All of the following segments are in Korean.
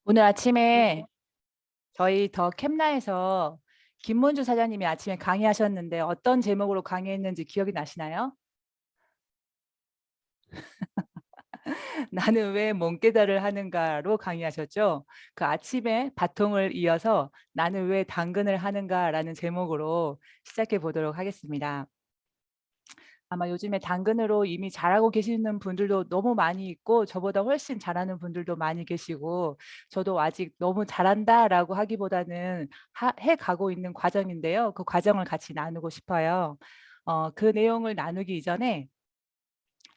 오늘 아침에 저희 더 캠라에서 김문주 사장님이 아침에 강의하셨는데 어떤 제목으로 강의했는지 기억이 나시나요? 나는 왜 멍깨달을 하는가로 강의하셨죠. 그 아침에 바통을 이어서 나는 왜 당근을 하는가라는 제목으로 시작해 보도록 하겠습니다. 아마 요즘에 당근으로 이미 잘하고 계시는 분들도 너무 많이 있고 저보다 훨씬 잘하는 분들도 많이 계시고 저도 아직 너무 잘한다라고 하기보다는 해 가고 있는 과정인데요. 그 과정을 같이 나누고 싶어요. 그 내용을 나누기 이전에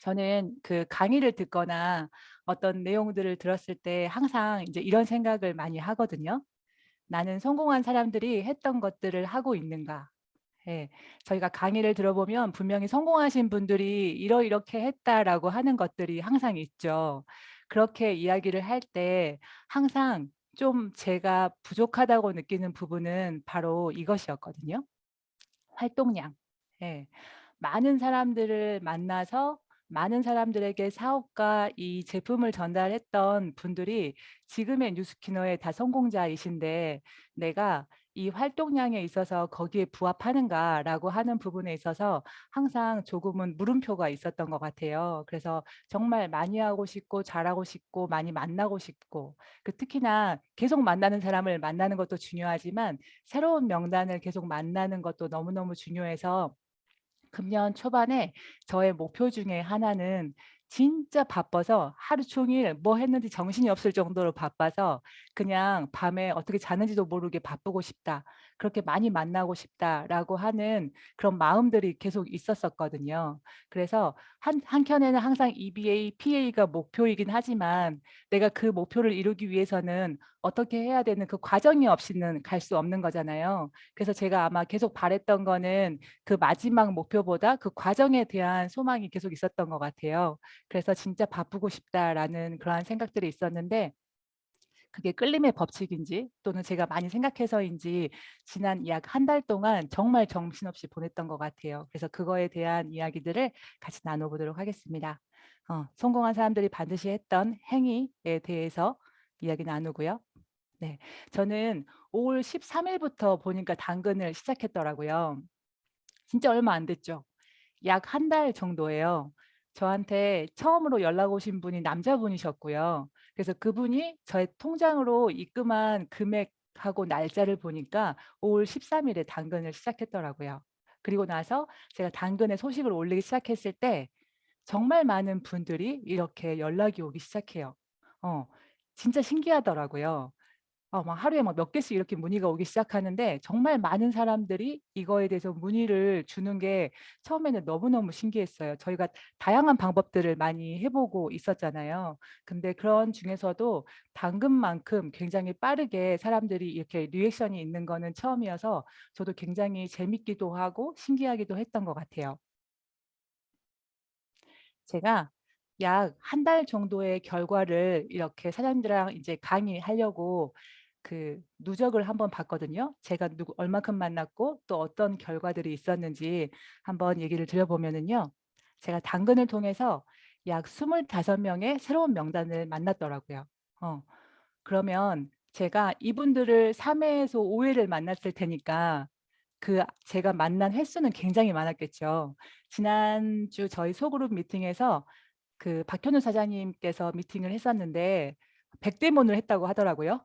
저는 그 강의를 듣거나 어떤 내용들을 들었을 때 항상 이제 이런 생각을 많이 하거든요. '나는 성공한 사람들이 했던 것들을 하고 있는가?' 예. 저희가 강의를 들어보면 분명히 성공하신 분들이 "이러이렇게 했다."라고 하는 것들이 항상 있죠. 그렇게 이야기를 할 때 항상 좀 제가 부족하다고 느끼는 부분은 바로 이것이었거든요. 활동량. 예. 많은 사람들을 만나서 많은 사람들에게 사업과 이 제품을 전달했던 분들이 지금의 뉴스키너의 다 성공자이신데 '내가 이 활동량에 있어서 거기에 부합하는가.'라고 하는 부분에 있어서 항상 조금은 물음표가 있었던 것 같아요. 그래서 정말 많이 하고 싶고 잘하고 싶고 많이 만나고 싶고 특히나 계속 만나는 사람을 만나는 것도 중요하지만 새로운 명단을 계속 만나는 것도 너무너무 중요해서 금년 초반에 저의 목표 중에 하나는 진짜 바빠서 하루 종일 뭐 했는지 정신이 없을 정도로 바빠서 그냥 밤에 어떻게 자는지도 모르게 바쁘고 싶다. 그렇게 많이 만나고 싶다라고 하는 그런 마음들이 계속 있었었거든요. 그래서 한켠에는 항상 EBA, PA가 목표이긴 하지만 내가 그 목표를 이루기 위해서는 어떻게 해야 되는 그 과정이 없이는 갈 수 없는 거잖아요. 그래서 제가 아마 계속 바랐던 거는 그 마지막 목표보다 그 과정에 대한 소망이 계속 있었던 것 같아요. 그래서 '진짜 바쁘고 싶다.'라는 그러한 생각들이 있었는데 그게 끌림의 법칙인지 또는 제가 많이 생각해서인지 지난 약 한 달 동안 정말 정신없이 보냈던 것 같아요. 그래서 그거에 대한 이야기들을 같이 나눠 보도록 하겠습니다. 성공한 사람들이 반드시 했던 행위에 대해서 이야기 나누고요. 네. 저는 5월 13 일부터 보니까 당근을 시작했더라고요. 진짜 얼마 안 됐죠. 약 한 달 정도예요. 저한테 처음으로 연락 오신 분이 남자분이셨고요. 그래서 그분이 저의 통장으로 입금한 금액하고 날짜를 보니까 5월 13 일에 당근을 시작했더라고요. 그리고 나서 제가 당근에 소식을 올리기 시작했을 때 정말 많은 분들이 이렇게 연락이 오기 시작해요. 어 진짜 신기하더라고요. 막 하루에 막 몇 개씩 이렇게 문의가 오기 시작하는데 정말 많은 사람들이 이거에 대해서 문의를 주는 게 처음에는 너무너무 신기했어요. 저희가 다양한 방법들을 많이 해 보고 있었잖아요. 근데 그런 중에서도 당근만큼 굉장히 빠르게 사람들이 이렇게 리액션이 있는 거는 처음이어서 저도 굉장히 재밌기도 하고 신기하기도 했던 것 같아요. 제가 약 한 달 정도의 결과를 이렇게 사장님들이랑 이제 강의하려고 그 누적을 한번 봤거든요. 제가 누구 얼마큼 만났고 또 어떤 결과들이 있었는지 한번 얘기를 드려 보면은요. 제가 당근을 통해서 약 25 명의 새로운 명단을 만났더라고요. 어 그러면 제가 이분들을 3 회에서 5 회를 만났을 테니까 제가 만난 횟수는 굉장히 많았겠죠. 지난주 저희 소그룹 미팅에서 박현우 사장님께서 미팅을 했었는데 100 대문을 했다고 하더라고요.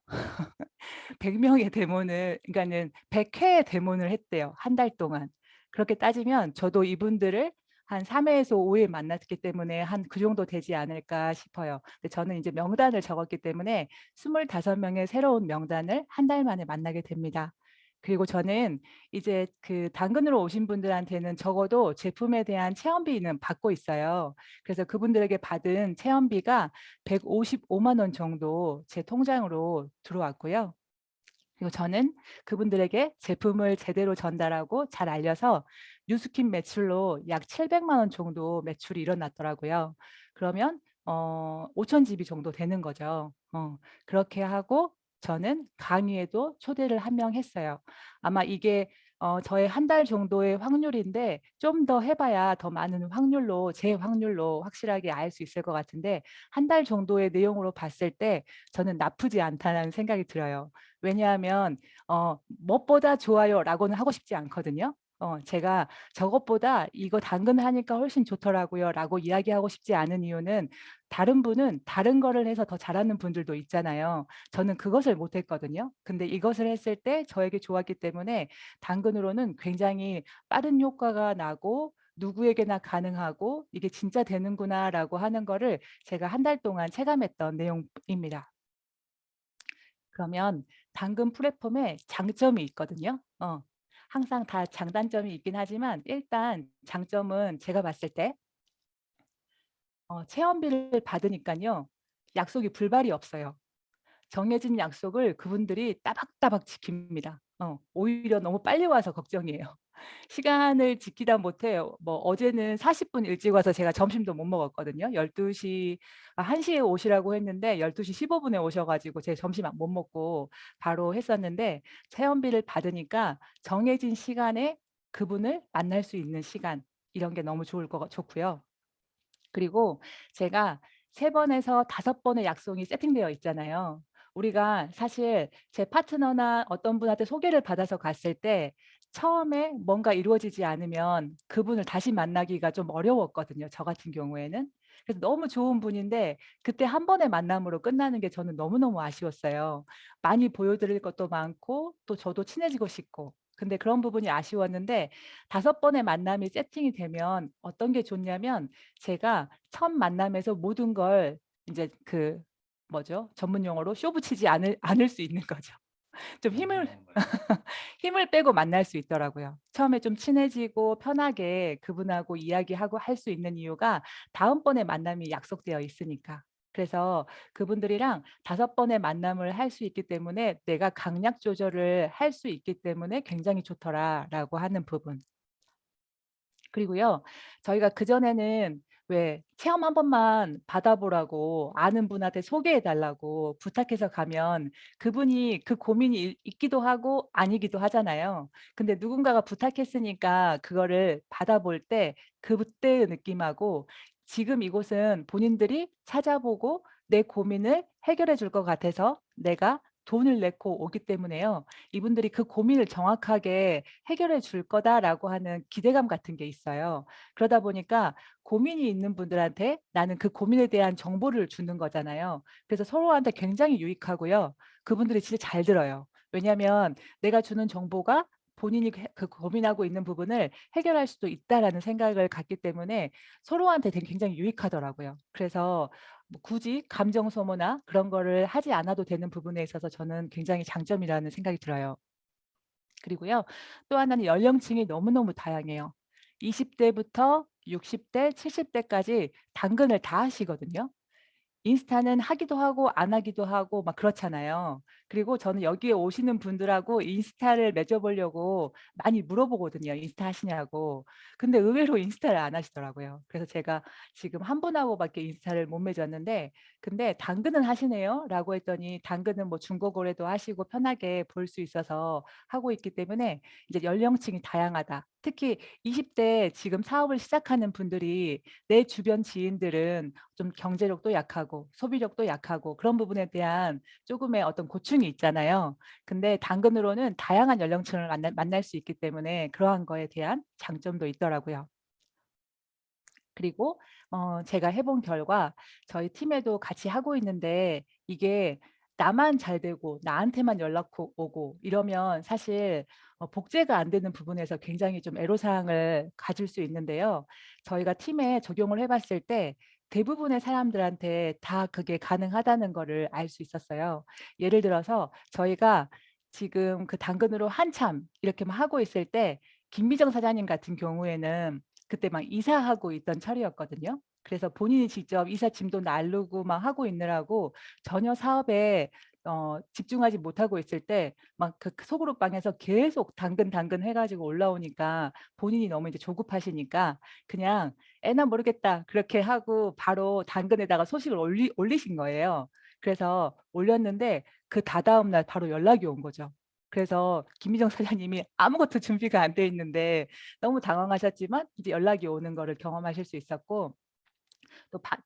100 명의 대문을 그러니까는 100 회의 대문을 했대요, 한 달 동안. 그렇게 따지면 저도 이분들을 한 3 회에서 5회 만났기 때문에 한 그 정도 되지 않을까 싶어요. 근데 저는 이제 명단을 적었기 때문에 25 명의 새로운 명단을 한 달 만에 만나게 됩니다. 그리고 저는 이제 당근으로 오신 분들한테는 적어도 제품에 대한 체험비는 받고 있어요. 그래서 그분들에게 받은 체험비가 155만 원 정도 제 통장으로 들어왔고요. 그리고 저는 그분들에게 제품을 제대로 전달하고 잘 알려서 뉴스킨 매출로 약 700만 원 정도 매출이 일어났더라고요. 그러면 5천 집이 정도 되는 거죠. 그렇게 하고 저는 강의에도 초대를 한 명 했어요. 아마 이게 저의 한 달 정도의 확률인데 좀 더 해 봐야 더 많은 확률로 제 확률로 확실하게 알 수 있을 것 같은데 한 달 정도의 내용으로 봤을 때 저는 '나쁘지 않다.'는 생각이 들어요. 왜냐하면 "무엇보다 좋아요."라고는 하고 싶지 않거든요. 제가 "저것보다 이거 당근하니까 훨씬 좋더라고요."라고 이야기하고 싶지 않은 이유는 다른 분은 다른 거를 해서 더 잘하는 분들도 있잖아요. 저는 그것을 못 했거든요. 근데 이것을 했을 때 저에게 좋았기 때문에 당근으로는 굉장히 빠른 효과가 나고 누구에게나 가능하고 '이게 진짜 되는구나.'라고 하는 거를 제가 한 달 동안 체감했던 내용입니다. 그러면 당근 플랫폼에 장점이 있거든요. 항상 다 장단점이 있긴 하지만 일단 장점은 제가 봤을 때 체험비를 받으니깐요. 약속이 불발이 없어요. 정해진 약속을 그분들이 따박따박 지킵니다. 오히려 너무 빨리 와서 걱정이에요. 시간을 지키다 못해 뭐 어제는 40분 일찍 와서 제가 점심도 못 먹었거든요. 12시 1 시에 오시라고 했는데 12시 15 분에 오셔 가지고 제 점심 못 먹고 바로 했었는데 체험비를 받으니까 정해진 시간에 그분을 만날 수 있는 시간 이런 게 너무 좋고요. 그리고 제가 3 번에서 5 번의 약속이 세팅되어 있잖아요. 우리가 사실 제 파트너나 어떤 분한테 소개를 받아서 갔을 때 처음에 뭔가 이루어지지 않으면 그분을 다시 만나기가 좀 어려웠거든요, 저 같은 경우에는. 그래서 너무 좋은 분인데 그때 한 번의 만남으로 끝나는 게 저는 너무너무 아쉬웠어요. 많이 보여 드릴 것도 많고 또 저도 친해지고 싶고. 근데 그런 부분이 아쉬웠는데 5 번의 만남이 세팅이 되면 어떤 게 좋냐면 제가 첫 만남에서 모든 걸 인제 그 뭐죠? 전문 용어로 쇼 붙이지 않을 수 있는 거죠. 좀 맞아요. 힘을 빼고 만날 수 있더라고요. 처음에 좀 친해지고 편하게 그분하고 이야기하고 할 수 있는 이유가 다음번에 만남이 약속되어 있으니까. 그래서 그분들이랑 5 번의 만남을 할 수 있기 때문에 '내가 강약 조절을 할 수 있기 때문에 굉장히 좋더라.'라고 하는 부분. 그리고요. 저희가 그전에는 왜 체험 한 번만 받아 보라고 아는 분한테 소개해 달라고 부탁해서 가면 그분이 그 고민이 있기도 하고 아니기도 하잖아요. 근데 누군가가 부탁했으니까 그거를 받아 볼 때 그때의 느낌하고 지금 이곳은 본인들이 찾아보고 내 고민을 해결해 줄 것 같아서 내가 돈을 내고 오기 때문에요. 이분들이 그 고민을 정확하게 해결해 줄 거다라고 하는 기대감 같은 게 있어요. 그러다 보니까 고민이 있는 분들한테 나는 그 고민에 대한 정보를 주는 거잖아요. 그래서 서로한테 굉장히 유익하고요. 그분들이 진짜 잘 들어요. 왜냐하면 내가 주는 정보가 본인이 그 고민하고 있는 부분을 해결할 수도 있다라는 생각을 갖기 때문에 서로한테 되게 굉장히 유익하더라고요. 그래서 뭐 굳이 감정 소모나 그런 거를 하지 않아도 되는 부분에 있어서 저는 굉장히 장점이라는 생각이 들어요. 그리고요. 또 하나는 연령층이 너무너무 다양해요. 20 대부터 60 대, 70 대까지 당근을 다 하시거든요. 인스타는 하기도 하고 안 하기도 하고 막 그렇잖아요. 그리고 저는 여기에 오시는 분들하고 인스타를 맺어 보려고 많이 물어보거든요, 인스타 하시냐고. 근데 의외로 인스타를 안 하시더라고요. 그래서 제가 지금 한 분하고 밖에 인스타를 못 맺었는데 근데 "당근은 하시네요."라고 했더니 당근은 뭐 중고 거래도 하시고 편하게 볼 수 있어서 하고 있기 때문에 이제 연령층이 다양하다. 특히 20대 지금 사업을 시작하는 분들이 내 주변 지인들은 좀 경제력도 약하고 소비력도 약하고 그런 부분에 대한 쪼금의 어떤 고충이 있잖아요. 근데 당근으로는 다양한 연령층을 만날 수 있기 때문에 그러한 거에 대한 장점도 있더라고요. 그리고 제가 해본 결과 저희 팀에도 같이 하고 있는데 이게 나만 잘 되고 나한테만 연락 오고 이러면 사실 복제가 안 되는 부분에서 굉장히 좀 애로사항을 가질 수 있는데요. 저희가 팀에 적용을 해 봤을 때 대부분의 사람들한테 다 그게 가능하다는 거를 알 수 있었어요. 예를 들어서 저희가 지금 그 당근으로 한참 이렇게 막 하고 있을 때 김미정 사장님 같은 경우에는 그때 막 이사하고 있던 철이었거든요. 그래서 본인이 직접 이삿짐도 나르고 막 하고 있느라고 전혀 사업에 집중하지 못하고 있을 때 막 그 소그룹방에서 계속 당근, 당근 해 가지고 올라오니까 본인이 너무 이제 조급하시니까 그냥 '에나 모르겠다.' 그렇게 하고 바로 당근에다가 소식을 올리신 거예요. 그래서 올렸는데 그 다다음 날 바로 연락이 온 거죠. 그래서 김미정 사장님이 아무것도 준비가 안 돼 있는데 너무 당황하셨지만 이제 연락이 오는 거를 경험하실 수 있었고,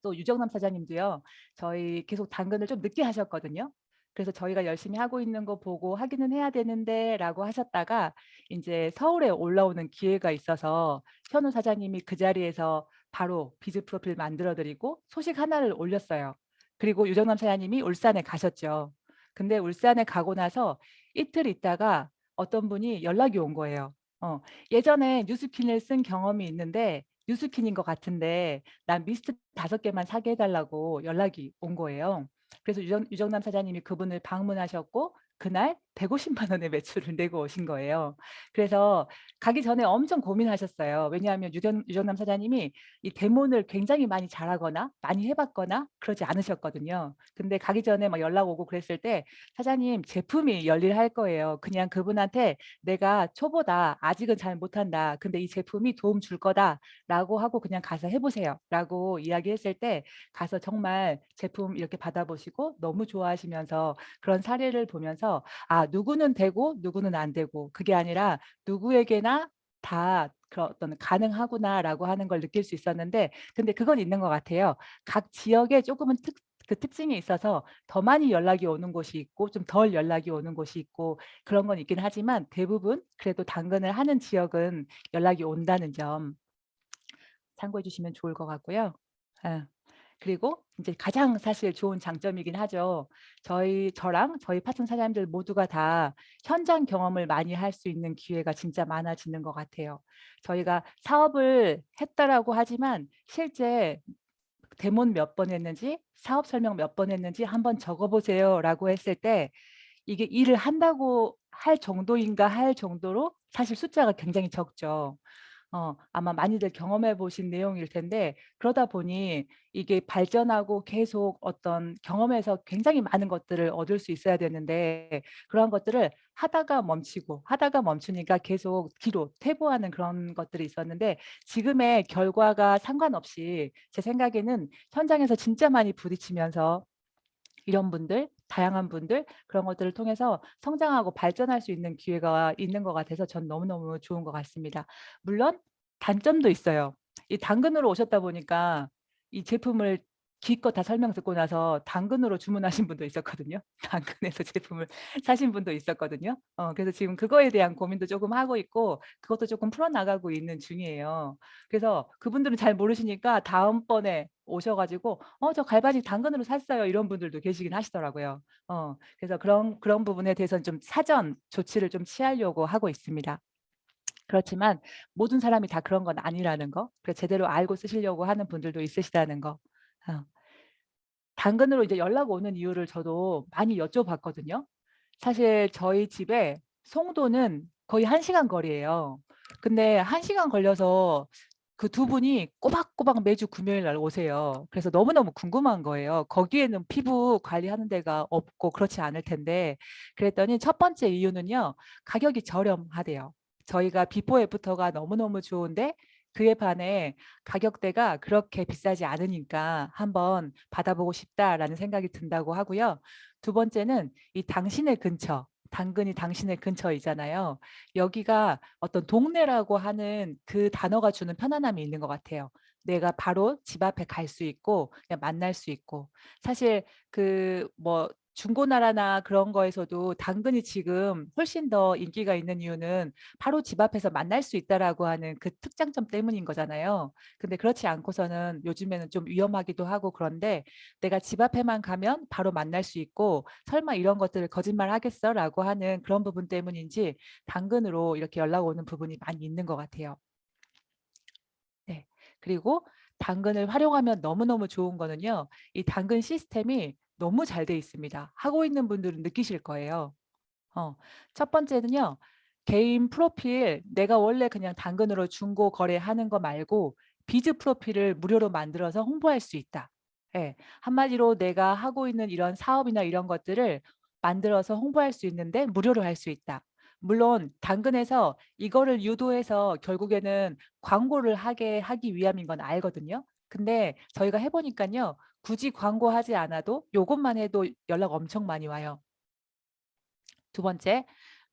또 유정남 사장님도요. 저희 계속 당근을 좀 늦게 하셨거든요. 그래서 저희가 열심히 하고 있는 거 보고 "하기는 해야 되는데."라고 하셨다가 인제 서울에 올라오는 기회가 있어서 현우 사장님이 그 자리에서 바로 비즈 프로필 만들어 드리고 소식 하나를 올렸어요. 그리고 유정남 사장님이 울산에 가셨죠. 근데 울산에 가고 나서 이틀 있다가 어떤 분이 연락이 온 거예요. "예전에 뉴스킨을 쓴 경험이 있는데 뉴스킨인 것 같은데 난 미스트 5 개만 사게 해 달라고 연락이 온 거예요. 그래서 유정남 사장님이 그분을 방문하셨고 그날 150만 원의 매출을 내고 오신 거예요. 그래서 가기 전에 엄청 고민하셨어요. 왜냐하면 유정남 사장님이 이 대문을 굉장히 많이 잘하거나 많이 해 봤거나 그러지 않으셨거든요. 근데 가기 전에 막 연락 오고 그랬을 때 "사장님 제품이 열일할 거예요. 그냥 그분한테 '내가 초보다. 아직은 잘 못한다. 근데 이 제품이 도움 줄 거다.'라고 하고 그냥 가서 해 보세요."라고 이야기했을 때 가서 정말 제품 이렇게 받아 보시고 너무 좋아하시면서 그런 사례를 보면서 '아 누구는 되고 누구는 안 되고 그게 아니라 누구에게나 다 그런 어떤 가능하구나.'라고 하는 걸 느낄 수 있었는데, 근데 그건 있는 것 같아요. 각 지역에 조금은 특징이 있어서 더 많이 연락이 오는 곳이 있고 좀 덜 연락이 오는 곳이 있고 그런 건 있긴 하지만 대부분 그래도 당근을 하는 지역은 연락이 온다는 점 참고해 주시면 좋을 것 같고요. 예. 그리고 인제 가장 사실 좋은 장점이긴 하죠. 저랑 저희 파트너 사장님들 모두가 다 현장 경험을 많이 할 수 있는 기회가 진짜 많아지는 것 같아요. 저희가 "사업을 했다."라고 하지만 실제 데모는 몇 번 했는지 사업 설명 몇 번 했는지 "한번 적어 보세요."라고 했을 때 이게 일을 한다고 할 정도인가 할 정도로 사실 숫자가 굉장히 적죠. 아마 많이들 경험해 보신 내용일 텐데, 그러다 보니 이게 발전하고 계속 어떤 경험에서 굉장히 많은 것들을 얻을 수 있어야 되는데 그런 것들을 하다가 멈추고 하다가 멈추니까 계속 뒤로 퇴보하는 그런 것들이 있었는데, 지금의 결과가 상관없이 제 생각에는 현장에서 진짜 많이 부딪히면서 이런 분들, 다양한 분들 그런 것들을 통해서 성장하고 발전할 수 있는 기회가 있는 것 같아서 전 너무너무 좋은 것 같습니다. 물론 단점도 있어요. 이 당근으로 오셨다 보니까 이 제품을 기껏 다 설명 듣고 나서 당근으로 주문하신 분도 있었거든요. 당근에서 제품을 사신 분도 있었거든요. 그래서 지금 그거에 대한 고민도 쪼금 하고 있고 그것도 쪼끔 풀어 나가고 있는 중이에요. 그래서 그분들은 잘 모르시니까 다음번에 오셔 가지고 저 갈바지 당근으로 샀어요." 이런 분들도 계시긴 하시더라고요. 그래서 그런 부분에 대해서는 좀 사전 조치를 좀 취하려고 하고 있습니다. 그렇지만 모든 사람이 다 그런 건 아니라는 거, 그래서 제대로 알고 쓰시려고 하는 분들도 있으시다는 거. 어. 당근으로 이제 연락 오는 이유를 저도 많이 여쭤봤거든요. 사실 저희 집에 송도는 거의 1 시간 거리예요. 근데 1 시간 걸려서 그 두 분이 꼬박꼬박 매주 금요일 날 오세요. 그래서 너무너무 궁금한 거예요. 거기에는 피부 관리하는 데가 없고 그렇지 않을 텐데. 그랬더니 첫 번째 이유는요. 가격이 저렴하대요. 저희가 비포 애프터가 너무너무 좋은데 그에 반해 가격대가 그렇게 비싸지 않으니까 '한번 받아보고 싶다.'라는 생각이 든다고 하고요. 두 번째는 이 당신의 근처, 당근이 당신의 근처이잖아요. 여기가 어떤 동네라고 하는 그 단어가 주는 편안함이 있는 것 같아요. 내가 바로 집 앞에 갈 수 있고 그냥 만날 수 있고. 사실 그 뭐 중고나라나 그런 거에서도 당근이 지금 훨씬 더 인기가 있는 이유는 바로 집 앞에서 만날 수 있다라고 하는 그 특장점 때문인 거잖아요. 근데 그렇지 않고서는 요즘에는 좀 위험하기도 하고 그런데 내가 집 앞에만 가면 바로 만날 수 있고 '설마 이런 것들을 거짓말하겠어?'라고 하는 그런 부분 때문인지 당근으로 이렇게 연락 오는 부분이 많이 있는 것 같아요. 네. 그리고 당근을 활용하면 너무너무 좋은 거는요. 이 당근 시스템이 너무 잘 돼 있습니다. 하고 있는 분들은 느끼실 거예요. 어. 첫 번째는요. 개인 프로필, 내가 원래 그냥 당근으로 중고 거래하는 거 말고 비즈 프로필을 무료로 만들어서 홍보할 수 있다. 예. 한마디로 내가 하고 있는 이런 사업이나 이런 것들을 만들어서 홍보할 수 있는데 무료로 할 수 있다. 물론 당근에서 이거를 유도해서 결국에는 광고를 하기 위함인 건 알거든요. 근데 저희가 해 보니깐요. 굳이 광고하지 않아도 요것만 해도 연락 엄청 많이 와요. 두 번째,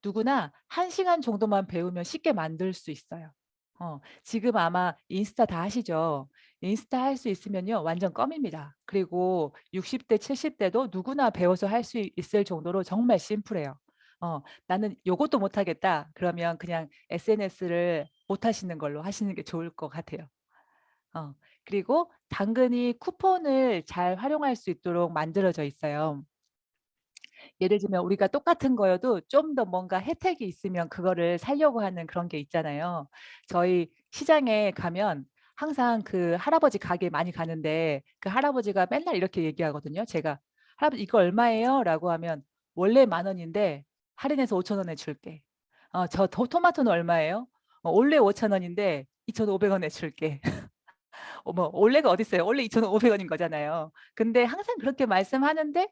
누구나 1시간 정도만 배우면 쉽게 만들 수 있어요. 지금 아마 인스타 다 하시죠? 인스타 할 수 있으면요 완전 껌입니다. 그리고 60대 70 대도 누구나 배워서 할 수 있을 정도로 정말 심플해요. '나는 요것도 못하겠다.' 그러면 그냥 SNS를 못 하시는 걸로 하시는 게 좋을 것 같아요. 어 그리고 당근이 쿠폰을 잘 활용할 수 있도록 만들어져 있어요. 예를 들면 우리가 똑같은 거여도 좀 더 뭔가 혜택이 있으면 그거를 사려고 하는 그런 게 있잖아요. 저희 시장에 가면 항상 그 할아버지 가게에 많이 가는데 그 할아버지가 맨날 이렇게 얘기하거든요. 제가 "할아버지 이거 얼마예요?"라고 하면 "원래 10,000원인데 할인해서 5,000원에 줄게." "저 토마토는 얼마예요?" "원래 5,000원인데 2,500원에 줄게." 어머 원래가 어딨어요. 원래 2,500 원인 거잖아요. 근데 항상 그렇게 말씀하는데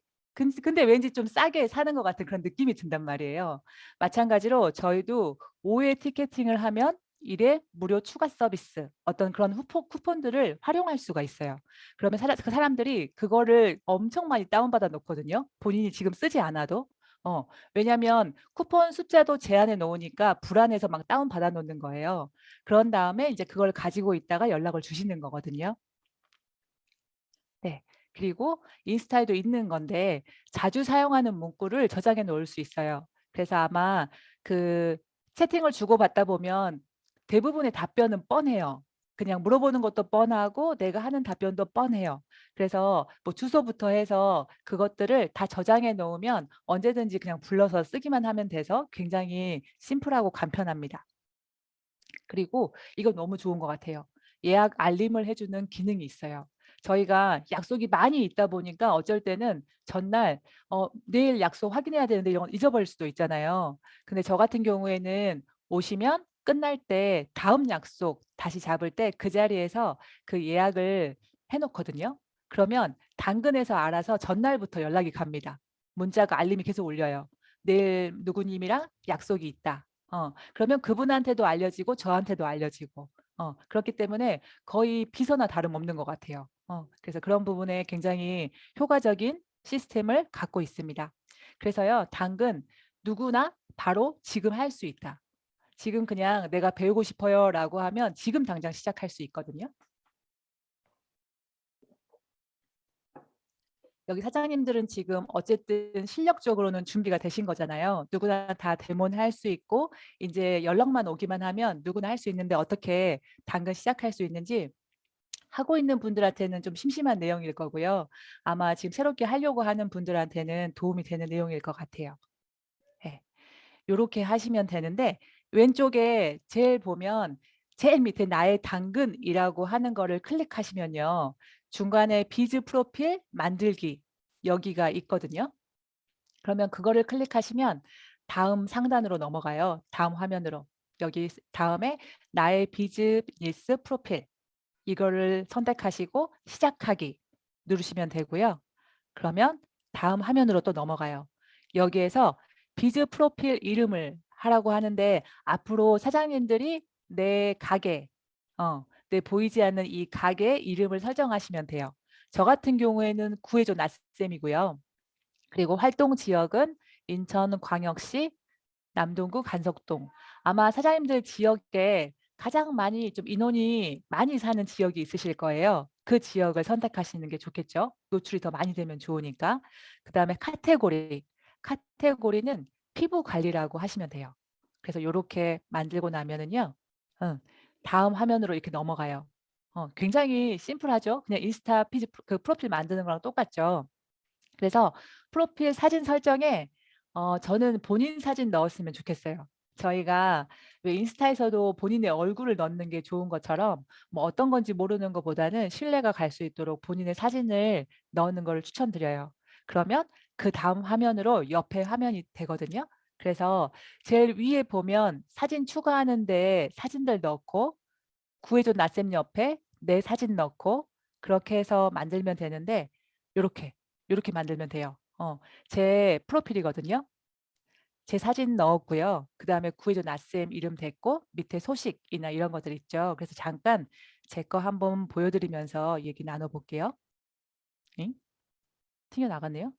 근데 왠지 좀 싸게 사는 것 같은 그런 느낌이 든단 말이에요. 마찬가지로 저희도 5회 티켓팅을 하면 1회 무료 추가 서비스 어떤 그런 후포 쿠폰들을 활용할 수가 있어요. 그러면 그 사람들이 그거를 엄청 많이 다운받아 놓거든요, 본인이 지금 쓰지 않아도. 어 왜냐하면 쿠폰 숫자도 제한해 놓으니까 불안해서 막 다운받아 놓는 거예요. 그런 다음에 이제 그걸 가지고 있다가 연락을 주시는 거거든요. 네. 그리고 인스타에도 있는 건데 자주 사용하는 문구를 저장해 놓을 수 있어요. 그래서 아마 그 채팅을 주고받다 보면 대부분의 답변은 뻔해요. 그냥 물어보는 것도 뻔하고 내가 하는 답변도 뻔해요. 그래서 뭐 주소부터 해서 그것들을 다 저장해 놓으면 언제든지 그냥 불러서 쓰기만 하면 돼서 굉장히 심플하고 간편합니다. 그리고 이거 너무 좋은 것 같아요. 예약 알림을 해 주는 기능이 있어요. 저희가 약속이 많이 있다 보니까 어쩔 때는 전날 '내일 약속 확인해야 되는데.' 이런 걸 잊어버릴 수도 있잖아요. 근데 저 같은 경우에는 오시면 끝날 때 다음 약속 다시 잡을 때 그 자리에서 그 예약을 해 놓거든요. 그러면 당근에서 알아서 전날부터 연락이 갑니다. 문자가 알림이 계속 울려요. "내일 누구님이랑 약속이 있다." 그러면 그분한테도 알려지고 저한테도 알려지고 그렇기 때문에 거의 비서나 다름없는 것 같아요. 그래서 그런 부분에 굉장히 효과적인 시스템을 갖고 있습니다. 그래서요 당근 누구나 바로 지금 할 수 있다. 지금 그냥 "내가 배우고 싶어요."라고 하면 지금 당장 시작할 수 있거든요. 여기 사장님들은 지금 어쨌든 실력적으로는 준비가 되신 거잖아요. 누구나 다 데모는 할 수 있고 인제 연락만 오기만 하면 누구나 할 수 있는데 어떻게 당근 시작할 수 있는지 하고 있는 분들한테는 좀 심심한 내용일 거고요. 아마 지금 새롭게 하려고 하는 분들한테는 도움이 되는 내용일 것 같아요. 예. 요렇게 하시면 되는데 왼쪽에 제일 보면 제일 밑에 나의 당근이라고 하는 거를 클릭하시면요. 중간에 비즈 프로필 만들기 여기가 있거든요. 그러면 그거를 클릭하시면 다음 상단으로 넘어가요. 다음 화면으로. 여기 다음에 나의 비즈니스 프로필 이거를 선택하시고 시작하기 누르시면 되고요. 그러면 다음 화면으로 또 넘어가요. 여기에서 비즈 프로필 이름을 하라고 하는데 앞으로 사장님들이 내 가게 내 보이지 않는 이 가게의 이름을 설정하시면 돼요. 저 같은 경우에는 구해줘 낫쌤이고요. 그리고 활동 지역은 인천광역시 남동구 간석동. 아마 사장님들 지역에 가장 많이 좀 인원이 많이 사는 지역이 있으실 거예요. 그 지역을 선택하시는 게 좋겠죠. 노출이 더 많이 되면 좋으니까. 그다음에 카테고리. 카테고리는 피부 관리라고 하시면 돼요. 그래서 요렇게 만들고 나면은요. 어 다음 화면으로 이렇게 넘어가요. 굉장히 심플하죠. 그냥 인스타 피드 그 프로필 만드는 거랑 똑같죠. 그래서 프로필 사진 설정에 저는 본인 사진 넣었으면 좋겠어요. 저희가 왜 인스타에서도 본인의 얼굴을 넣는 게 좋은 것처럼 뭐 어떤 건지 모르는 것보다는 신뢰가 갈 수 있도록 본인의 사진을 넣는 거를 추천드려요. 그러면 그다음 화면으로 옆에 화면이 되거든요. 그래서 제일 위에 보면 사진 추가하는 데 사진들 넣고 구해 줘 낫쌤 옆에 내 사진 넣고 그렇게 해서 만들면 되는데 요렇게, 요렇게 만들면 돼요. 제 프로필이거든요. 제 사진 넣었고요. 그다음에 구해 줘 낫쌤 이름 됐고 밑에 소식이나 이런 것들 있죠. 그래서 잠깐 제 거 한번 보여 드리면서 얘기 나눠 볼게요. 엥? 튕겨 나갔네요.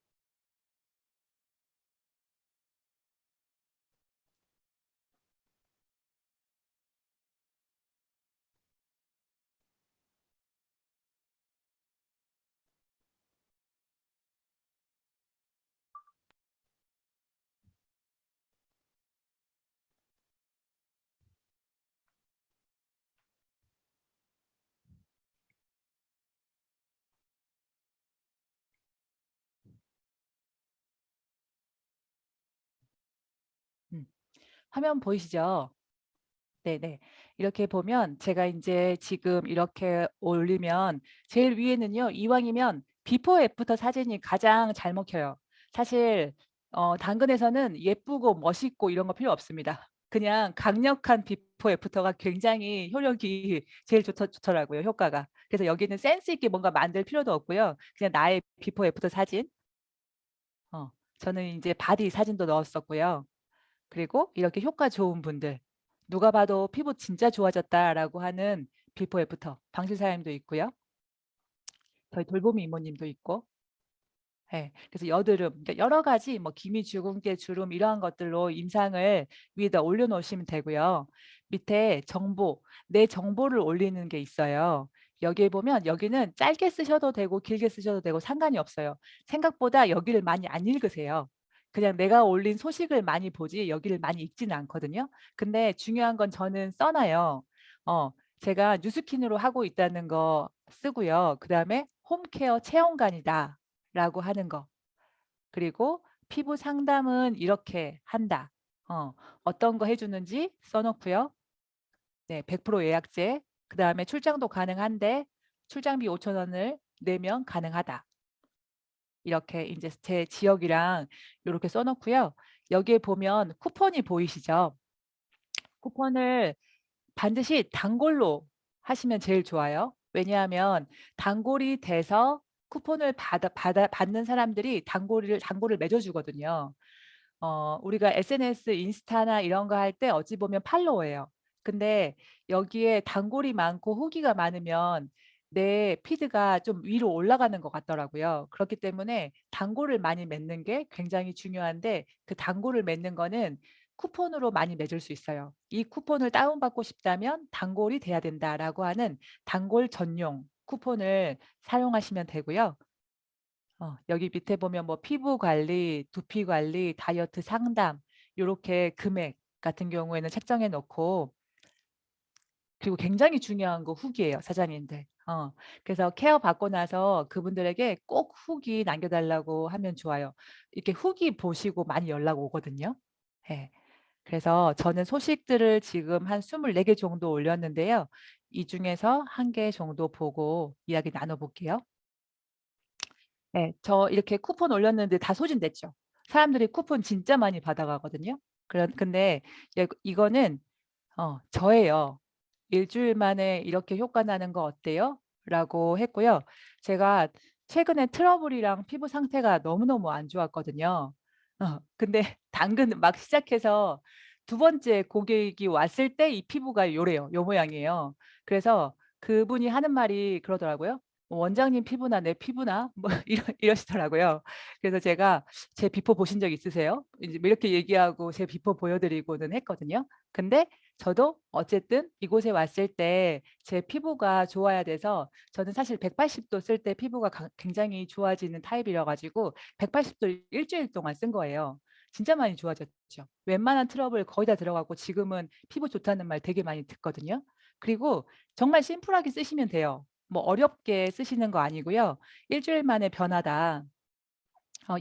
화면 보이시죠? 네네. 이렇게 보면 제가 인제 지금 이렇게 올리면 제일 위에는요, 이왕이면 비포 애프터 사진이 가장 잘 먹혀요. 사실 당근에서는 예쁘고 멋있고 이런 거 필요 없습니다. 그냥 강력한 비포 애프터가 굉장히 효력이 제일 좋더라고요, 효과가. 그래서 여기는 센스 있게 뭔가 만들 필요도 없고요. 그냥 나의 비포 애프터 사진. 어 저는 인제 바디 사진도 넣었었고요. 그리고 이렇게 효과 좋은 분들, 누가 봐도 "피부 진짜 좋아졌다."라고 하는 비포 애프터 방실사님도 있고요. 저희 돌보미 이모님도 있고. 예. 그래서 여드름, 그러니까 여러 가지 뭐 기미, 주근깨, 주름 이러한 것들로 임상을 위에다 올려 놓으시면 되고요. 밑에 정보, 내 정보를 올리는 게 있어요. 여기에 보면 여기는 짧게 쓰셔도 되고 길게 쓰셔도 되고 상관이 없어요. 생각보다 여기를 많이 안 읽으세요. 그냥 내가 올린 소식을 많이 보지 여기를 많이 읽지는 않거든요. 근데 중요한 건 저는 써 놔요. 어 제가 뉴스킨으로 하고 있다는 거 쓰고요. 그다음에 홈케어 체험관이다. 라고 하는 거. 그리고 피부 상담은 이렇게 한다. 어떤 거 해 주는지 써 놓고요. 네, 100% 예약제. 그다음에 출장도 가능한데 출장비 5천 원을 내면 가능하다. 이렇게 인제 제 지역이랑 요렇게 써 놓고요. 여기에 보면 쿠폰이 보이시죠? 쿠폰을 반드시 단골로 하시면 제일 좋아요. 왜냐하면 단골이 돼서 쿠폰을 받는 사람들이 단골을 맺어 주거든요. 우리가 SNS, 인스타나 이런 거 할 때 어찌 보면 팔로워예요. 근데 여기에 단골이 많고 후기가 많으면 내 피드가 좀 위로 올라가는 것 같더라고요. 그렇기 때문에 단골을 많이 맺는 게 굉장히 중요한데 그 단골을 맺는 거는 쿠폰으로 많이 맺을 수 있어요. "이 쿠폰을 다운받고 싶다면 단골이 돼야 된다."라고 하는 단골 전용 쿠폰을 사용하시면 되고요. 여기 밑에 보면 뭐 피부 관리, 두피 관리, 다이어트 상담 요렇게 금액 같은 경우에는 책정해 놓고, 그리고 굉장히 중요한 거 후기예요, 사장님들. 그래서 케어 받고 나서 그분들에게 꼭 후기 남겨 달라고 하면 좋아요. 이렇게 후기 보시고 많이 연락 오거든요. 예. 그래서 저는 소식들을 지금 한 24개 정도 올렸는데요. 이 중에서 1개 정도 보고 이야기 나눠 볼게요. 네. 저 이렇게 쿠폰 올렸는데 다 소진됐죠. 사람들이 쿠폰 진짜 많이 받아가거든요. 근데 이거는 저예요. "일 주일 만에 이렇게 효과 나는 거 어때요?" 라고 했고요. 제가 최근에 트러블이랑 피부 상태가 너무너무 안 좋았거든요. 근데 당근 막 시작해서 두 번째 고객이 왔을 때 이 피부가 요래요. 요 모양이에요. 그래서 그분이 하는 말이 그러더라고요. "원장님 피부나 내 피부나?" 뭐 이러시더라고요. 그래서 제가 "제 비포 보신 적 있으세요?" 이제 뭐 이렇게 얘기하고 제 비포 보여 드리고는 했거든요. 근데 저도 어쨌든 이곳에 왔을 때 제 피부가 좋아야 돼서, 저는 사실 180도 쓸 때 피부가 굉장히 좋아지는 타입이라 가지고 180도 일 주일 동안 쓴 거예요. 진짜 많이 좋아졌죠. 웬만한 트러블 거의 다 들어가고 지금은 피부 좋다는 말 되게 많이 듣거든요. 그리고 정말 심플하게 쓰시면 돼요. 뭐 어렵게 쓰시는 거 아니고요. 일 주일 만에 변하다.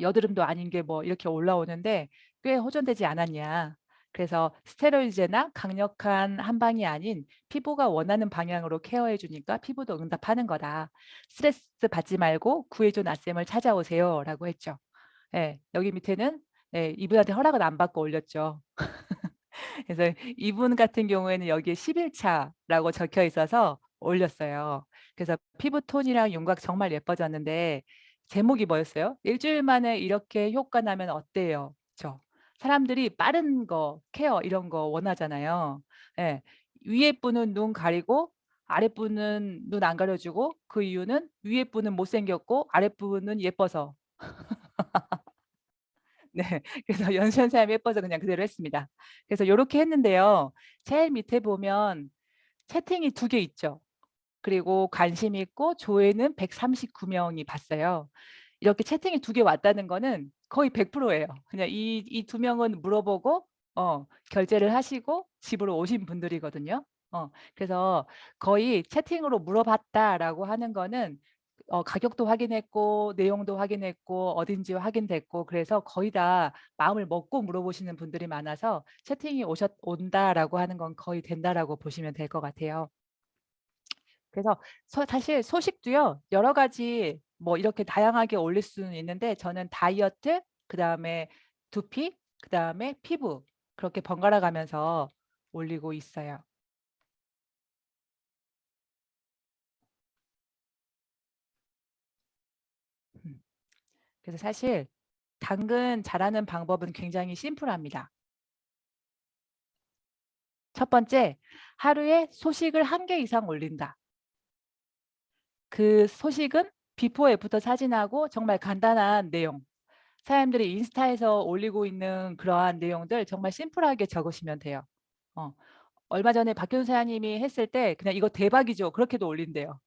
여드름도 아닌 게 뭐 이렇게 올라오는데 꽤 호전되지 않았냐. 그래서 스테로이드제나 강력한 한방이 아닌 피부가 원하는 방향으로 케어해 주니까 피부도 응답하는 거다. "스트레스 받지 말고 구해줘 나쌤을 찾아오세요."라고 했죠. 예. 여기 밑에는, 예, 이분한테 허락을 안 받고 올렸죠. 그래서 이분 같은 경우에는 여기에 10일 차라고 적혀 있어서 올렸어요. 그래서 피부 톤이랑 윤곽 정말 예뻐졌는데 제목이 뭐였어요? "일 주일 만에 이렇게 효과 나면 어때요?" 그쵸. 사람들이 빠른 거, 케어 이런 거 원하잖아요. 예. 위에 분은 눈 가리고 아랫 분은 눈 안 가려 주고, 그 이유는 위에 분은 못생겼고 아랫 분은 예뻐서. 네. 그래서 연수한 사람이 예뻐서 그냥 그대로 했습니다. 그래서 요렇게 했는데요. 제일 밑에 보면 채팅이 2개 있죠. 그리고 관심 있고 조회는 139 명이 봤어요. 이렇게 채팅이 2개 왔다는 거는 거의 100% 예요. 그냥 이 두 명은 물어보고 결제를 하시고 집으로 오신 분들이거든요. 그래서 거의 "채팅으로 물어봤다."라고 하는 거는 가격도 확인했고 내용도 확인했고 어딘지 확인됐고 그래서 거의 다 마음을 먹고 물어보시는 분들이 많아서 채팅이 온다라고 하는 건 거의 된다라고 보시면 될 것 같아요. 그래서 사실 소식도요. 여러 가지 뭐 이렇게 다양하게 올릴 수는 있는데 저는 다이어트 그다음에 두피 그다음에 피부 그렇게 번갈아 가면서 올리고 있어요. 음. 그래서 사실 당근 잘하는 방법은 굉장히 심플합니다. 첫 번째, 하루에 소식을 한 개 이상 올린다. 그 소식은 비포 애프터 사진하고 정말 간단한 내용. 사람들이 인스타에서 올리고 있는 그러한 내용들 정말 심플하게 적으시면 돼요. 어. 얼마 전에 박효선 사장님이 했을 때 그냥 "이거 대박이죠." 그렇게도 올린대요.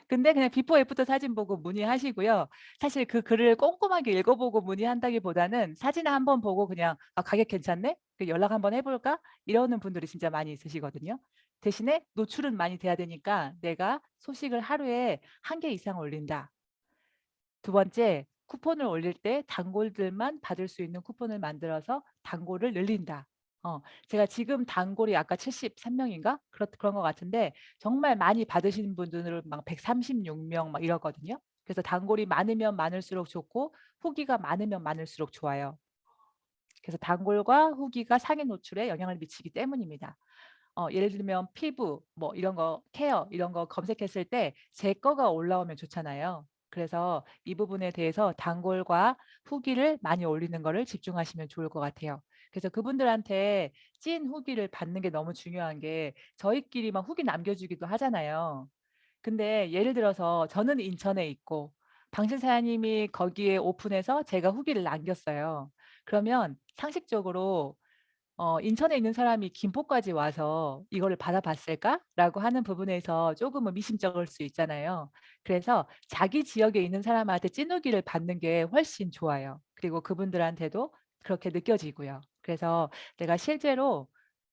근데 그냥 비포 애프터 사진 보고 문의하시고요. 사실 그 글을 꼼꼼하게 읽어보고 문의한다기보다는 사진을 한번 보고 그냥 '아 가격 괜찮네? 그 연락 한번 해 볼까?' 이러는 분들이 진짜 많이 있으시거든요. 대신에 노출은 많이 돼야 되니까 '내가 소식을 하루에 한 개 이상 올린다.' 두 번째, 쿠폰을 올릴 때 단골들만 받을 수 있는 쿠폰을 만들어서 단골을 늘린다. 제가 지금 단골이 아까 73 명인가? 그런 것 같은데 정말 많이 받으시는 분들은 막 136명 막 이러거든요. 그래서 단골이 많으면 많을수록 좋고 후기가 많으면 많을수록 좋아요. 그래서 단골과 후기가 상위 노출에 영향을 미치기 때문입니다. 예를 들면 피부 뭐 이런 거 케어 이런 거 검색했을 때 제 거가 올라오면 좋잖아요. 그래서 이 부분에 대해서 단골과 후기를 많이 올리는 거를 집중하시면 좋을 것 같아요. 그래서 그분들한테 찐 후기를 받는 게 너무 중요한 게 저희끼리 막 후기 남겨주기도 하잖아요. 근데 예를 들어서 저는 인천에 있고 방신 사장님이 거기에 오픈해서 제가 후기를 남겼어요. 그러면 상식적으로 '인천에 있는 사람이 김포까지 와서 이거를 받아봤을까?'라고 하는 부분에서 조금은 미심쩍을 수 있잖아요. 그래서 자기 지역에 있는 사람한테 찐후기를 받는 게 훨씬 좋아요. 그리고 그분들한테도 그렇게 느껴지고요. 그래서 내가 실제로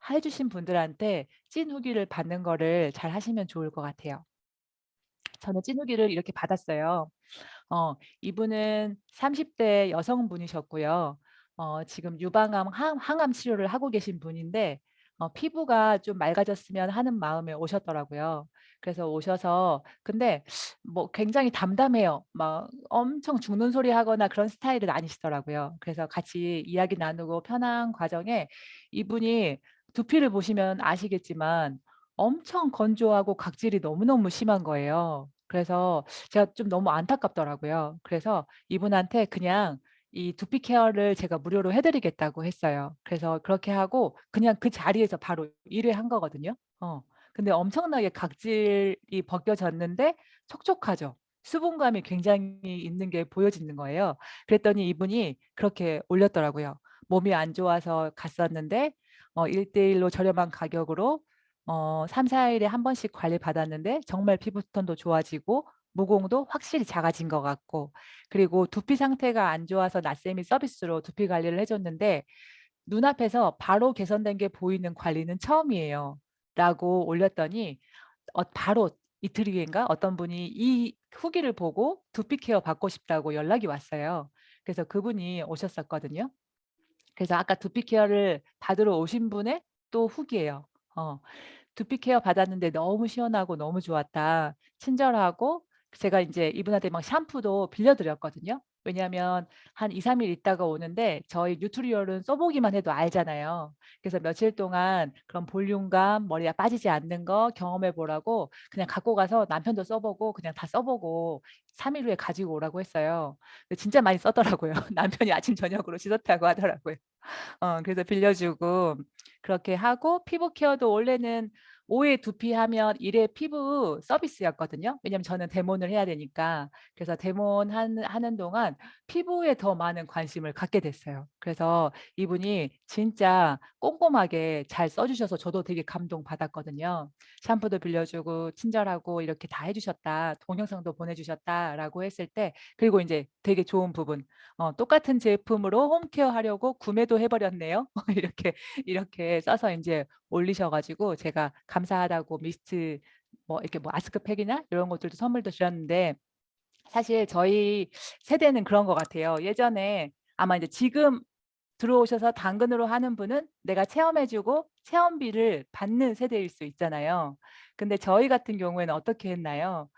해 주신 분들한테 찐후기를 받는 거를 잘 하시면 좋을 것 같아요. 저는 찐후기를 이렇게 받았어요. 이분은 30대 여성분이셨고요. 지금 유방암 항암 치료를 하고 계신 분인데 피부가 좀 맑아졌으면 하는 마음에 오셨더라고요. 그래서 오셔서 근데 뭐 굉장히 담담해요. 막 엄청 죽는 소리 하거나 그런 스타일은 아니시더라고요. 그래서 같이 이야기 나누고 편한 과정에 이분이 두피를 보시면 아시겠지만 엄청 건조하고 각질이 너무너무 심한 거예요. 그래서 제가 좀 너무 안타깝더라고요. 그래서 이분한테 그냥 이 두피 케어를 제가 무료로 해 드리겠다고 했어요. 그래서 그렇게 하고 그냥 그 자리에서 바로 일을 한 거거든요. 근데 엄청나게 각질이 벗겨졌는데 촉촉하죠. 수분감이 굉장히 있는 게 보여지는 거예요. 그랬더니 이분이 그렇게 올렸더라고요. 몸이 안 좋아서 갔었는데 1대1로 저렴한 가격으로 3-4 일에 한 번씩 관리 받았는데 정말 피부톤도 좋아지고 모공도 확실히 작아진 것 같고 그리고 두피 상태가 안 좋아서 나쌤이 서비스로 두피 관리를 해 줬는데 "눈앞에서 바로 개선된 게 보이는 관리는 처음이에요." 라고 올렸더니 바로 이틀 뒤인가 어떤 분이 이 후기를 보고 두피 케어 받고 싶다고 연락이 왔어요. 그래서 그분이 오셨었거든요. 그래서 아까 두피 케어를 받으러 오신 분의 또 후기예요. 어. "두피 케어 받았는데 너무 시원하고 너무 좋았다. 친절하고." 제가 인제 이분한테 막 샴푸도 빌려 드렸거든요. 왜냐하면 한 2-3일 있다가 오는데 저희 뉴트리얼은 써 보기만 해도 알잖아요. 그래서 며칠 동안 그런 볼륨감, 머리가 빠지지 않는 거 경험해 보라고 그냥 갖고 가서 남편도 써 보고 그냥 다 써 보고 3일 후에 가지고 오라고 했어요. 근데 진짜 많이 썼더라고요. 남편이 아침 저녁으로 싫었다고 하더라고요. 그래서 빌려주고 그렇게 하고 피부 케어도 원래는 5회 두피하면 1회 피부 서비스였거든요. 왜냐하면 저는 대모를 해야 되니까. 그래서 대모는 하는 동안 피부에 더 많은 관심을 갖게 됐어요. 그래서 이분이 진짜 꼼꼼하게 잘 써 주셔서 저도 되게 감동받았거든요. 샴푸도 빌려주고 친절하고 이렇게 다 해 주셨다. 동영상도 보내 주셨다라고 했을 때 그리고 인제 되게 좋은 부분 똑같은 제품으로 홈케어 하려고 구매도 해 버렸네요. 이렇게 써서 인제 올리셔 가지고 제가 감사하다고 미스트 뭐 이렇게 뭐 마스크팩이나 이런 것들도 선물도 주셨는데 사실 저희 세대는 그런 것 같아요. 예전에 아마 이제 지금 들어오셔서 당근으로 하는 분은 내가 체험해 주고 체험비를 받는 세대일 수 있잖아요. 근데 저희 같은 경우에는 어떻게 했나요?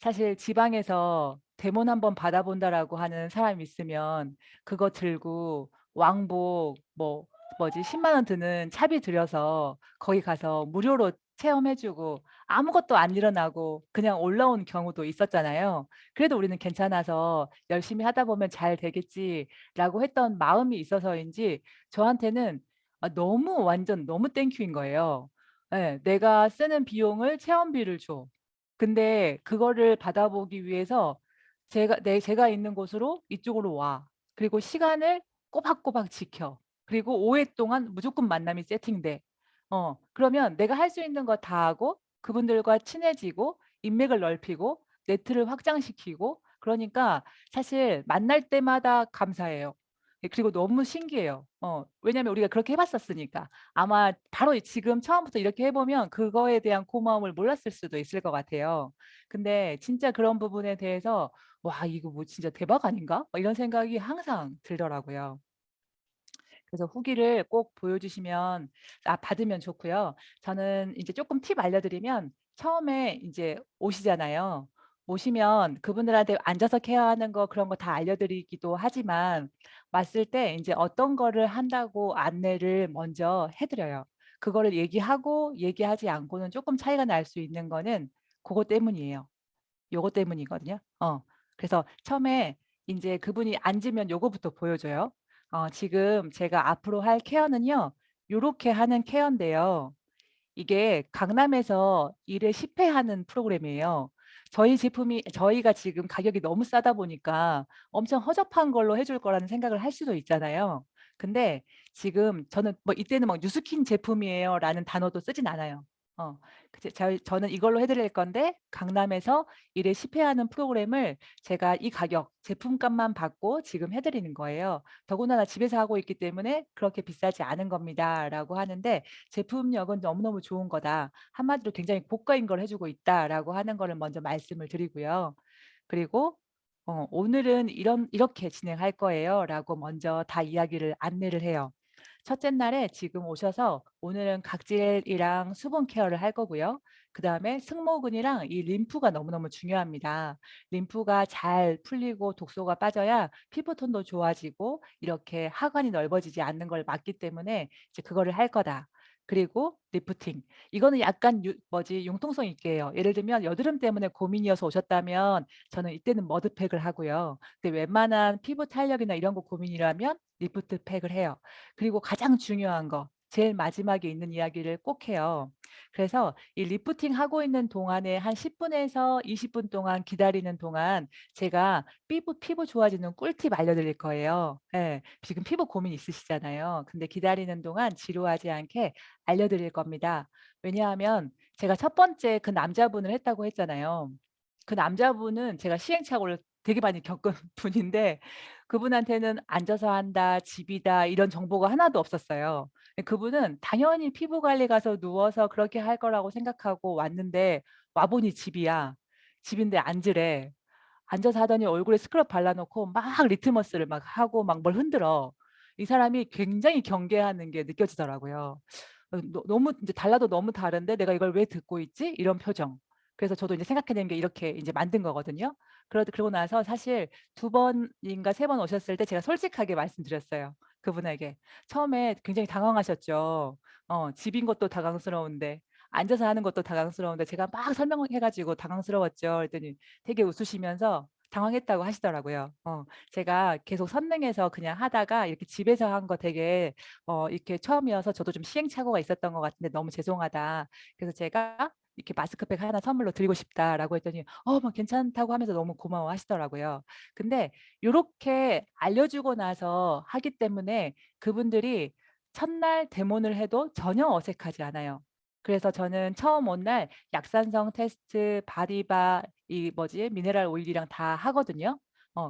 사실 지방에서 "데몬 한번 받아 본다."라고 하는 사람이 있으면 그거 들고 왕복 뭐지 10만 원 드는 차비 들여서 거기 가서 무료로 체험해 주고 아무것도 안 일어나고 그냥 올라온 경우도 있었잖아요. 그래도 우리는 괜찮아서 '열심히 하다 보면 잘 되겠지.'라고 했던 마음이 있어서인지 저한테는 너무 완전 너무 땡큐인 거예요. 예. 내가 쓰는 비용을 체험비를 줘. 근데 그거를 받아보기 위해서 제가 있는 곳으로 이쪽으로 와. 그리고 시간을 꼬박꼬박 지켜. 그리고 5회 동안 무조건 만남이 세팅돼. 그러면 내가 할 수 있는 거 다 하고 그분들과 친해지고 인맥을 넓히고 네트를 확장시키고 그러니까 사실 만날 때마다 감사해요. 예 그리고 너무 신기해요. 왜냐하면 우리가 그렇게 해 봤었으니까. 아마 바로 지금 처음부터 이렇게 해 보면 그거에 대한 고마움을 몰랐을 수도 있을 것 같아요. 근데 진짜 그런 부분에 대해서 '와 이거 뭐 진짜 대박 아닌가?' 이런 생각이 항상 들더라고요. 그래서 후기를 꼭 보여주시면 받으면 좋고요. 저는 이제 쪼끔 팁 알려드리면 처음에 인제 오시잖아요. 오시면 그분들한테 앉아서 케어하는 거 그런 거 다 알려드리기도 하지만 왔을 때 인제 어떤 거를 한다고 안내를 먼저 해 드려요. 그거를 얘기하고 얘기하지 않고는 쪼끔 차이가 날 수 있는 거는 고거 때문이에요. 요거 때문이거든요. 그래서 처음에 인제 그분이 앉으면 요거부터 보여줘요. 지금 제가 앞으로 할 케어는요 요렇게 하는 케어인데요. 이게 강남에서 일을 10회 하는 프로그램이에요. 저희가 지금 가격이 너무 싸다 보니까 엄청 허접한 걸로 해줄 거라는 생각을 할 수도 있잖아요. 근데 지금 저는 뭐 이때는 막 "뉴스킨 제품이에요."라는 단어도 쓰진 않아요. 어 저는 이걸로 해 드릴 건데 강남에서 일을 10회 하는 프로그램을 제가 이 가격 제품값만 받고 지금 해 드리는 거예요. 더군다나 집에서 하고 있기 때문에 "그렇게 비싸지 않은 겁니다."라고 하는데 "제품력은 너무너무 좋은 거다. 한마디로 굉장히 고가인 걸 해 주고 있다."라고 하는 거를 먼저 말씀을 드리고요. 그리고 "오늘은 이렇게 진행할 거예요."라고 먼저 다 이야기를 안내를 해요. 첫째 날에 지금 오셔서 오늘은 각질이랑 수분 케어를 할 거고요. 그다음에 승모근이랑 이 림프가 너무너무 중요합니다. 림프가 잘 풀리고 독소가 빠져야 피부톤도 좋아지고 이렇게 하관이 넓어지지 않는 걸 막기 때문에 이제 그거를 할 거다. 그리고 리프팅. 이거는 약간 융통성 있게 해요. 예를 들면 여드름 때문에 고민이어서 오셨다면 저는 이때는 머드팩을 하고요. 근데 웬만한 피부 탄력이나 이런 거 고민이라면 리프트팩을 해요. 그리고 가장 중요한 거 제일 마지막에 있는 이야기를 꼭 해요. 그래서 이 리프팅 하고 있는 동안에 한 10 분에서 20분 동안 기다리는 동안 제가 피부 좋아지는 꿀팁 알려드릴 거예요. 예. 지금 피부 고민 있으시잖아요. 근데 기다리는 동안 지루하지 않게 알려드릴 겁니다. 왜냐하면 제가 첫 번째 그 남자분을 했다고 했잖아요. 그 남자분은 제가 시행착오를 되게 많이 겪은 분인데 그분한테는 "앉아서 한다. 집이다." 이런 정보가 하나도 없었어요. 그분은 당연히 피부 관리 가서 누워서 그렇게 할 거라고 생각하고 왔는데 와 보니 집이야. 집인데 앉으래. 앉아서 하더니 얼굴에 스크럽 발라 놓고 막 리트머스를 막 하고 막 뭘 흔들어. 이 사람이 굉장히 경계하는 게 느껴지더라고요. 너무 인제 달라도 너무 다른데 '내가 이걸 왜 듣고 있지?' 이런 표정. 그래서 저도 인제 생각해낸 게 이렇게 인제 만든 거거든요. 그러고 나서 사실 2번인가 3번 오셨을 때 제가 솔직하게 말씀드렸어요, 그분에게. 처음에 굉장히 당황하셨죠. 집인 것도 당황스러운데 앉아서 하는 것도 당황스러운데 제가 막 설명해 가지고 당황스러웠죠. 그랬더니 되게 웃으시면서 당황했다고 하시더라고요. 제가 계속 선능해서 그냥 하다가 이렇게 집에서 한 거 되게 이렇게 처음이어서 저도 좀 시행착오가 있었던 것 같은데 너무 죄송하다. 그래서 제가 이렇게 "마스크팩 하나 선물로 드리고 싶다."라고 했더니 막 괜찮다고 하면서 너무 고마워하시더라고요. 근데 요렇게 알려주고 나서 하기 때문에 그분들이 첫날 데모를 해도 전혀 어색하지 않아요. 그래서 저는 처음 온 날 약산성 테스트, 바디바 이 뭐지 미네랄 오일이랑 다 하거든요.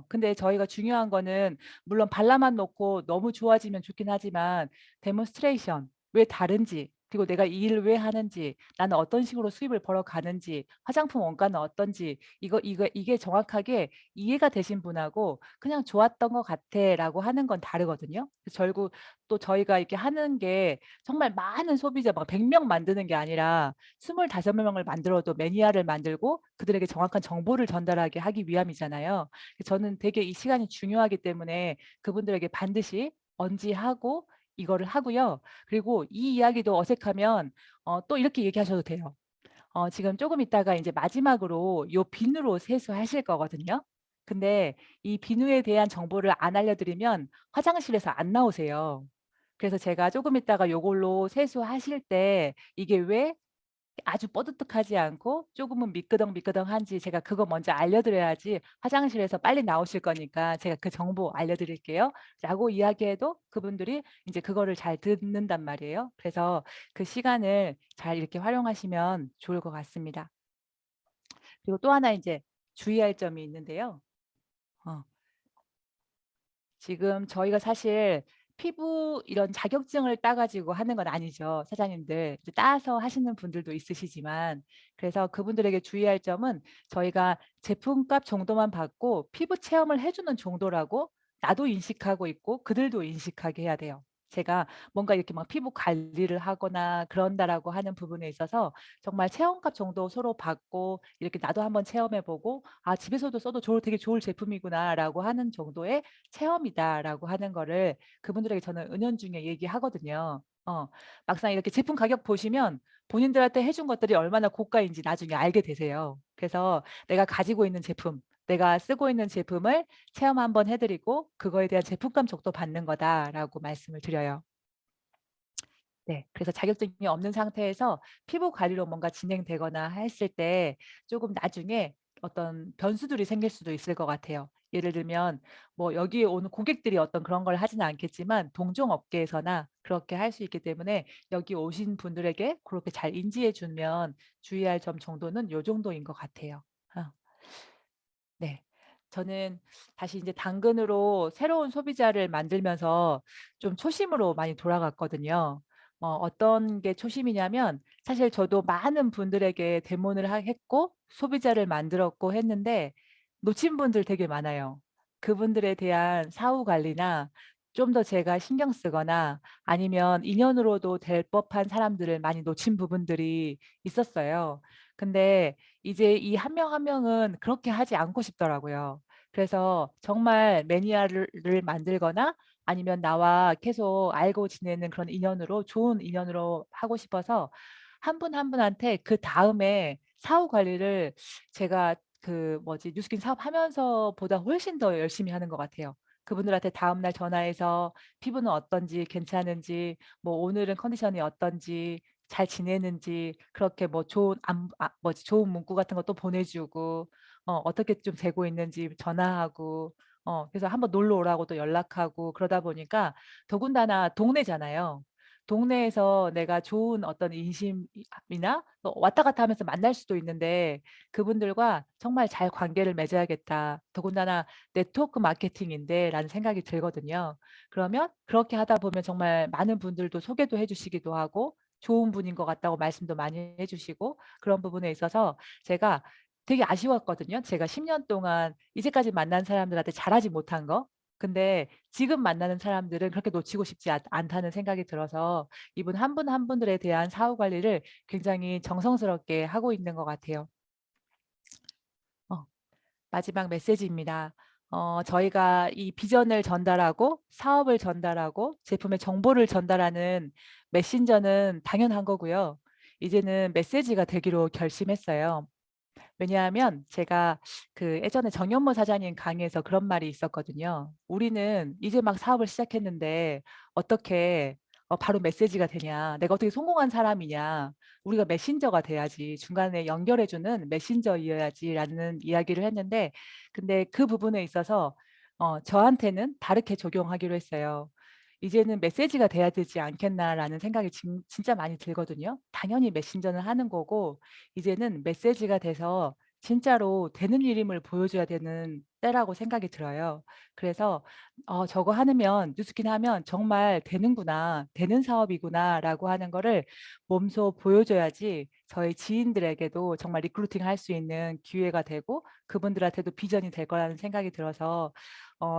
근데 저희가 중요한 거는 물론 발라만 놓고 너무 좋아지면 좋긴 하지만 데몬스트레이션 왜 다른지 그리고 내가 이 일을 왜 하는지, 나는 어떤 식으로 수입을 벌어가는지, 화장품 원가는 어떤지, 이게 정확하게 이해가 되신 분하고 그냥 "좋았던 것 같아."라고 하는 건 다르거든요. 그래서 결국 또 저희가 이렇게 하는 게 정말 많은 소비자 막 100명 만드는 게 아니라 25 명을 만들어도 매니아를 만들고 그들에게 정확한 정보를 전달하게 하기 위함이잖아요. 저는 되게 이 시간이 중요하기 때문에 그분들에게 반드시 언지하고 이거를 하고요. 그리고 이 이야기도 어색하면 또 이렇게 얘기하셔도 돼요. 지금 조금 있다가 인제 마지막으로 요 비누로 세수하실 거거든요. 근데 이 비누에 대한 정보를 안 알려드리면 화장실에서 안 나오세요. 그래서 제가 조금 있다가 요걸로 세수하실 때 이게 왜 아주 뻐드득하지 않고 조금은 미끄덩미끄덩한지 제가 그거 먼저 알려드려야지 화장실에서 빨리 나오실 거니까 제가 그 정보 알려드릴게요. 라고 이야기해도 그분들이 인제 그거를 잘 듣는단 말이에요. 그래서 그 시간을 잘 이렇게 활용하시면 좋을 것 같습니다. 그리고 또 하나 인제 주의할 점이 있는데요. 어 지금 저희가 사실 피부 이런 자격증을 따 가지고 하는 건 아니죠, 사장님들. 이제 따서 하시는 분들도 있으시지만 그래서 그분들에게 주의할 점은 저희가 제품값 정도만 받고 피부 체험을 해 주는 정도라고 나도 인식하고 있고 그들도 인식하게 해야 돼요. 제가 뭔가 이렇게 막 피부 관리를 하거나 그런다라고 하는 부분에 있어서 정말 체험값 정도 서로 받고 이렇게 나도 한번 체험해 보고 '아 집에서도 써도 되게 좋을 제품이구나.'라고 하는 정도의 체험이다라고 하는 거를 그분들에게 저는 은연중에 얘기하거든요. 막상 이렇게 제품 가격 보시면 본인들한테 해준 것들이 얼마나 고가인지 나중에 알게 되세요. 그래서 내가 가지고 있는 제품, 내가 쓰고 있는 제품을 체험 한번 해 드리고 그거에 대한 제품감 족도 받는 거다라고 말씀을 드려요. 네. 그래서 자격증이 없는 상태에서 피부 관리로 뭔가 진행되거나 했을 때 쪼금 나중에 어떤 변수들이 생길 수도 있을 것 같아요. 예를 들면 뭐 여기에 오는 고객들이 어떤 그런 걸 하지는 않겠지만 동종 업계에서나 그렇게 할 수 있기 때문에 여기 오신 분들에게 고렇게 잘 인지해 주면 주의할 점 정도는 요 정도인 것 같아요. 어. 네. 저는 다시 인제 당근으로 새로운 소비자를 만들면서 좀 초심으로 많이 돌아갔거든요. 어떤 게 초심이냐면 사실 저도 많은 분들에게 데모를 했고 소비자를 만들었고 했는데 놓친 분들 되게 많아요. 그분들에 대한 사후 관리나 좀 더 제가 신경 쓰거나 아니면 인연으로도 될 법한 사람들을 많이 놓친 부분들이 있었어요. 근데 이제 이 한 명 한 명은 그렇게 하지 않고 싶더라고요. 그래서 정말 매니아를 만들거나 아니면 나와 계속 알고 지내는 그런 인연으로 좋은 인연으로 하고 싶어서 한 분 한 분한테 그다음에 사후 관리를 제가 그 뭐지 뉴스킨 사업하면서보다 훨씬 더 열심히 하는 것 같아요. 그분들한테 다음날 전화해서 피부는 어떤지 괜찮은지 뭐 오늘은 컨디션이 어떤지 잘 지내는지 그렇게 뭐 좋은 뭐지 좋은 문구 같은 것도 보내 주고 어떻게 좀 되고 있는지 전화하고 그래서 한번 놀러 오라고 또 연락하고 그러다 보니까 더군다나 동네잖아요. 동네에서 내가 좋은 어떤 인심이나 또 왔다 갔다 하면서 만날 수도 있는데 그분들과 정말 잘 관계를 맺어야겠다. 더군다나 '네트워크 마케팅인데.'라는 생각이 들거든요. 그러면 그렇게 하다 보면 정말 많은 분들도 소개도 해 주시기도 하고 좋은 분인 것 같다고 말씀도 많이 해 주시고 그런 부분에 있어서 제가 되게 아쉬웠거든요. 제가 10년 동안 이제까지 만난 사람들한테 잘하지 못한 거. 근데 지금 만나는 사람들은 그렇게 놓치고 싶지 않다는 생각이 들어서 이분 한 분 한 분들에 대한 사후 관리를 굉장히 정성스럽게 하고 있는 것 같아요. 어. 마지막 메시지입니다. 저희가 이 비전을 전달하고 사업을 전달하고 제품의 정보를 전달하는 메신저는 당연한 거고요. 이제는 메시지가 되기로 결심했어요. 왜냐하면 제가 그 예전에 정연모 사장님 강의에서 그런 말이 있었거든요. "우리는 이제 막 사업을 시작했는데 어떻게 바로 메시지가 되냐. 내가 어떻게 성공한 사람이냐. 우리가 메신저가 돼야지. 중간에 연결해 주는 메신저이어야지."라는 이야기를 했는데 근데 그 부분에 있어서 저한테는 다르게 적용하기로 했어요. '이제는 메시지가 돼야 되지 않겠나.'라는 생각이 진짜 많이 들거든요. 당연히 메신저는 하는 거고 이제는 메시지가 돼서 진짜로 되는 일임을 보여줘야 되는 때라고 생각이 들어요. 그래서 '저거 하면 뉴스킨 하면 정말 되는구나. 되는 사업이구나.'라고 하는 거를 몸소 보여줘야지 저희 지인들에게도 정말 리크루팅 할 수 있는 기회가 되고 그분들한테도 비전이 될 거라는 생각이 들어서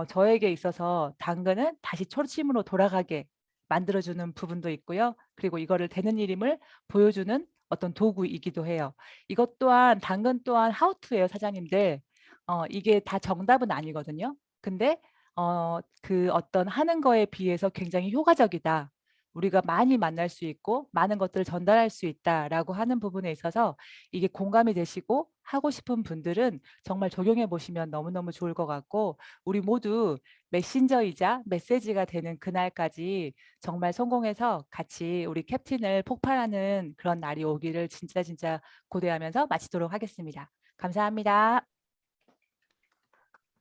저에게 있어서 당근은 다시 초심으로 돌아가게 만들어 주는 부분도 있고요. 그리고 이거를 되는 일임을 보여주는 어떤 도구이기도 해요. 이것 또한 당근 또한 하우 투예요, 사장님들. 이게 다 정답은 아니거든요. 근데 그 어떤 하는 거에 비해서 굉장히 효과적이다. 우리가 많이 만날 수 있고 많은 것들을 전달할 수 있다라고 하는 부분에 있어서 이게 공감이 되시고 하고 싶은 분들은 정말 적용해 보시면 너무너무 좋을 것 같고 우리 모두 메신저이자 메시지가 되는 그날까지 정말 성공해서 같이 우리 캡틴을 폭발하는 그런 날이 오기를 진짜 고대하면서 마치도록 하겠습니다. 감사합니다.